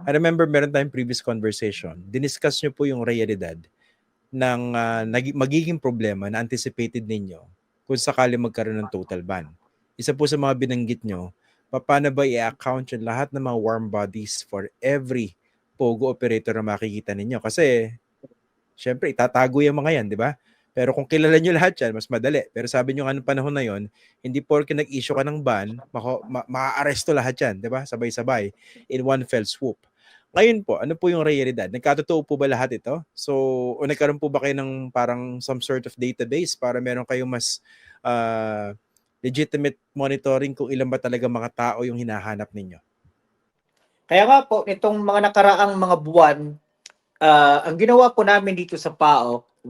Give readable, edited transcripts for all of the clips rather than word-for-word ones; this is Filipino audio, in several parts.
I remember meron tayong previous conversation, diniscuss nyo po yung realidad ng magiging problema na anticipated ninyo kung sakali magkaroon ng total ban. Isa po sa mga binanggit nyo, paano ba i-account yung lahat ng mga warm bodies for every POGO operator na makikita ninyo? Kasi, syempre, itatago yung mga yan, di ba? Pero kung kilala nyo lahat yan, mas madali. Pero sabi nyo nga ng panahon na yon, hindi porke nag-issue ka ng ban, maa-aresto lahat yan, di ba? Sabay-sabay, in one fell swoop. Ngayon po, ano po yung realidad? Nagkatotoo po ba lahat ito? So, o nagkaroon po ba kayo ng parang some sort of database para meron kayong mas legitimate monitoring kung ilan ba talaga mga tao yung hinahanap ninyo? Kaya nga po, nitong mga nakaraang mga buwan, ang ginawa po namin dito sa PAOK,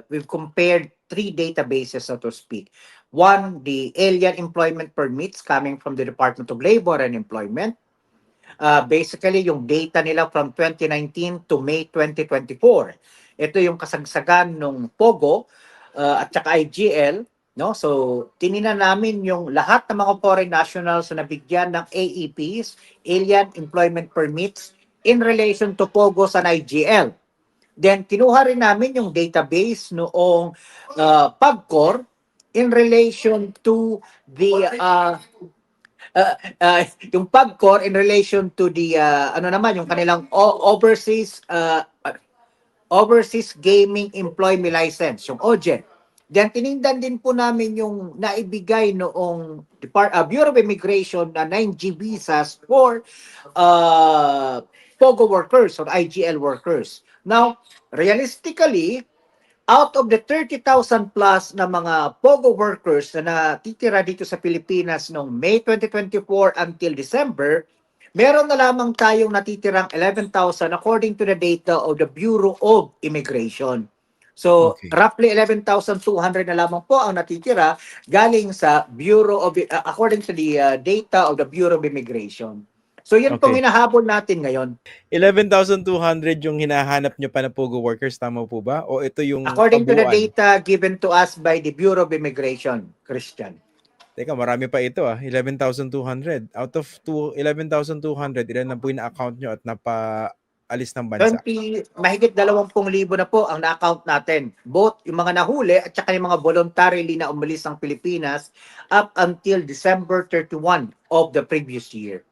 we've compared 3 databases, so to speak. One, the alien employment permits coming from the Department of Labor and Employment. Basically, yung data nila from 2019 to May 2024. Ito yung kasagsagan ng POGO at saka IGL. No? So, tininan namin yung lahat ng mga foreign nationals na nabigyan ng AEPs, Alien Employment Permits, in relation to POGO sa IGL. Then, kinuha rin namin yung database noong PAGCOR in relation to the yung PAGCOR in relation to the ano naman yung kanilang overseas gaming employment license, yung OJEL. Then tiningnan din po namin yung naibigay noong Bureau of Immigration na 9G visas for POGO workers or IGL workers. Now, realistically, out of the 30,000 plus na mga POGO workers na natitira dito sa Pilipinas noong May 2024 until December, meron na lamang tayong natitirang 11,000 according to the data of the Bureau of Immigration. So, Okay. roughly 11,200 na lamang po ang natitira galing sa Bureau of, according to the data of the Bureau of Immigration. So, yun pong Okay. hinahabol natin ngayon. 11,200 yung hinahanap nyo pa na POGO workers, tama po ba? O ito yung According to the kabuuan? data given to us by the Bureau of Immigration, Christian. Teka, marami pa ito 11,200. Out of 11,200, ilan na po yung na-account nyo at napaalis ng bansa? Mahigit 20,000 na po ang na-account natin. Both yung mga nahuli at saka yung mga voluntarily na umalis ng Pilipinas up until December 31 of the previous year.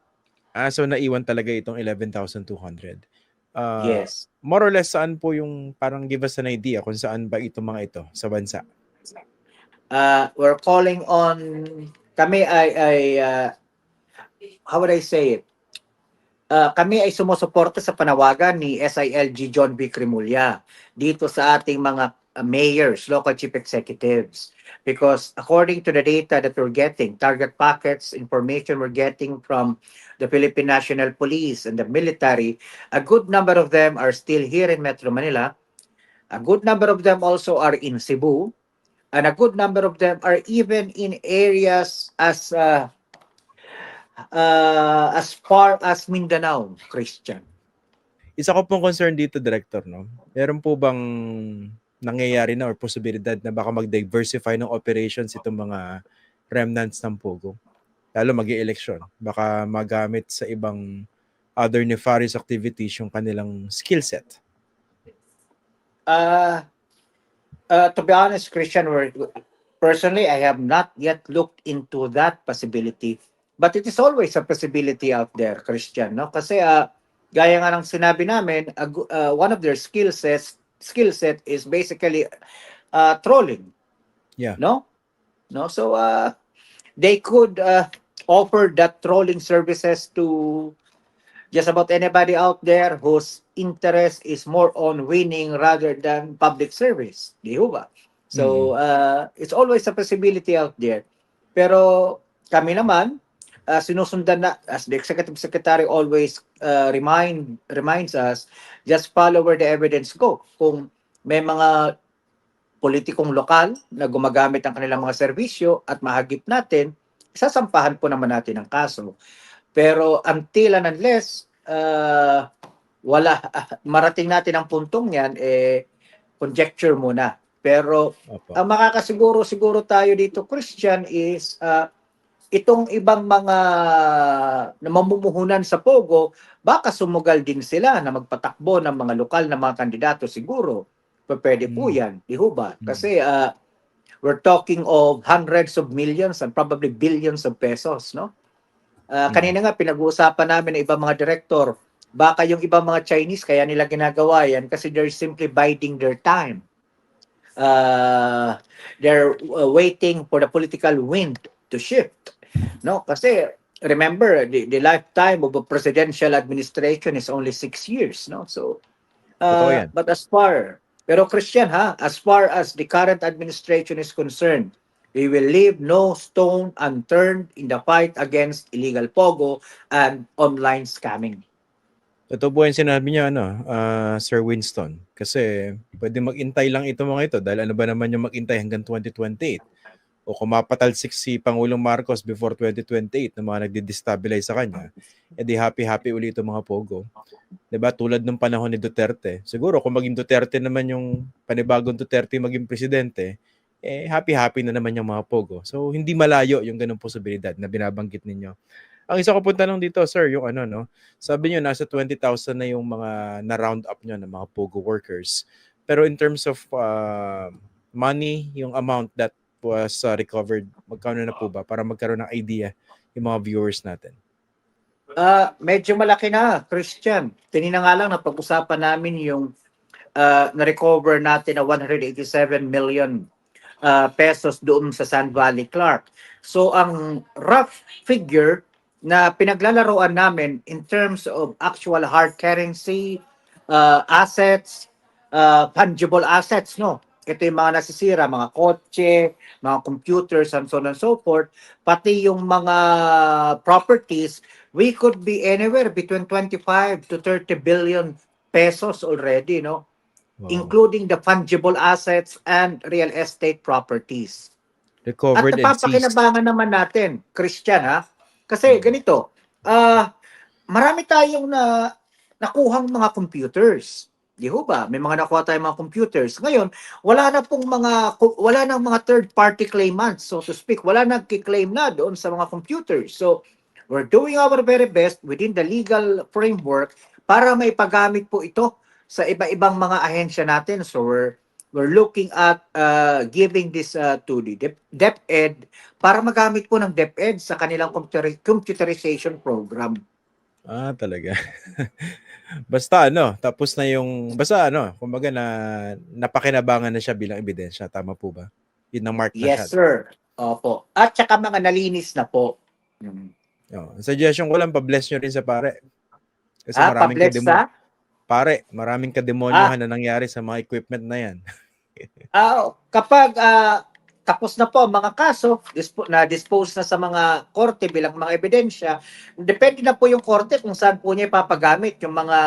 So naiwan talaga itong 11,200. Yes. More or less, saan po yung parang give us an idea kung saan ba itong mga ito sa bansa? We're calling on, kami how would I say it? Kami ay sumusuporta sa panawagan ni SILG John B. Cremulya dito sa ating mga mayors, local chief executives. Because according to the data that we're getting, target packets, information we're getting from the Philippine National Police and the military, a good number of them are still here in Metro Manila. A good number of them also are in Cebu. And a good number of them are even in areas as far as Mindanao, Christian. Isa ko pong concern dito, Director, no? Meron po bang nangyayari na or posibilidad na baka mag-diversify ng operations itong mga remnants ng POGO? Lalo mag-i-election. Baka magamit sa ibang other nefarious activities yung kanilang skill set. To be honest, Christian, personally, I have not yet looked into that possibility. But it is always a possibility out there, Christian, no? Kasi gaya nga ng sinabi namin, one of their skill set is basically trolling. Yeah. No? So they could offer that trolling services to just about anybody out there whose interest is more on winning rather than public service. Di ba? So, it's always a possibility out there. Pero kami naman, sinusundan na, as the Executive Secretary always reminds us, just follow where the evidence go. Kung may mga politikong lokal na gumagamit ng kanilang mga serbisyo at mahagip natin, sasampahan po naman natin ang kaso. Pero until and unless marating natin ang puntong yan, conjecture muna. Pero ang makakasiguro tayo dito, Christian, is itong ibang mga na mamumuhunan sa Pogo, baka sumugal din sila na magpatakbo ng mga lokal na mga kandidato siguro. Pwede po Mm. yan, di ho ba? Mm. Kasi we're talking of hundreds of millions and probably billions of pesos, no? Kanina nga pinag-uusapan namin ng ibang mga direktor, baka yung ibang mga Chinese kaya nila ginagawa yan kasi they're simply biding their time. They're waiting for the political wind to shift. No, kasi remember the lifetime of a presidential administration is only 6 years, no? So Totoo yan. but pero Christian ha, as far as the current administration is concerned, we will leave no stone unturned in the fight against illegal pogo and online scamming. Totoo po yung sinabi niya, Sir Winston. Kasi pwede mag-intay lang ito mga ito dahil ano ba naman yung mag-intay hanggang 2028? O kung mapatalsik si Pangulong Marcos before 2028 na mga nagdi-destabilize sa kanya, edi happy-happy ulit itong mga pogo. 'Di ba? Tulad ng panahon ni Duterte. Siguro kung maging Duterte naman yung panibagong Duterte maging presidente, happy-happy na naman yung mga pogo. So hindi malayo yung ganung posibilidad na binabanggit ninyo. Ang isa ko pong tanong dito, sir, yung sabi niyo nasa 20,000 na yung mga na-round up niyo ng mga pogo workers. Pero in terms of money, yung amount that was recovered, magkano na po ba para magkaroon ng idea yung mga viewers natin? Medyo malaki na, Christian. Tinina nga lang na pag-usapan namin yung na-recover natin na 187 million pesos doon sa San Valley Clark. So ang rough figure na pinaglalaroan namin in terms of actual hard currency, assets, fungible assets, no? Ito yung mga nasisira, mga kotse, mga computers, and so on and so forth. Pati yung mga properties, we could be anywhere between 25 to 30 billion pesos already, no? Wow. Including the fungible assets and real estate properties. Recovered At and seized. napapakinabangan naman natin, Christian, ha? Kasi ganito, marami tayong nakuhang mga computers. Di ho ba? May mga nakuha tayong mga computers. Ngayon, wala nang mga third-party claimants, so to speak. Wala nagki-claim na doon sa mga computers. So, we're doing our very best within the legal framework para maipagamit po ito sa iba-ibang mga ahensya natin. So, we're looking at giving this to the DepEd para magamit po ng DepEd sa kanilang computerization program. Talaga. Basta tapos na kumbaga napakinabangan na siya bilang ebidensya. Tama po ba? Yun ang mark na siya. Yes, sir. Opo. At saka mga nalinis na po. Suggestion ko lang, pa-bless nyo rin sa pare. Kasi maraming kademonyohan na nangyari sa mga equipment na yan. Kapag tapos na po ang mga kaso, na-dispose na sa mga korte bilang mga ebidensya, depende na po yung korte kung saan po niya ipapagamit yung mga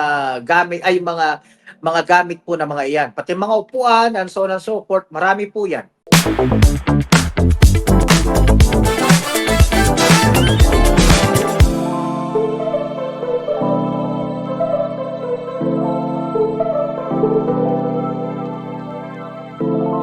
gamit po na mga iyan. Pati mga upuan and so on and so forth, marami po yan.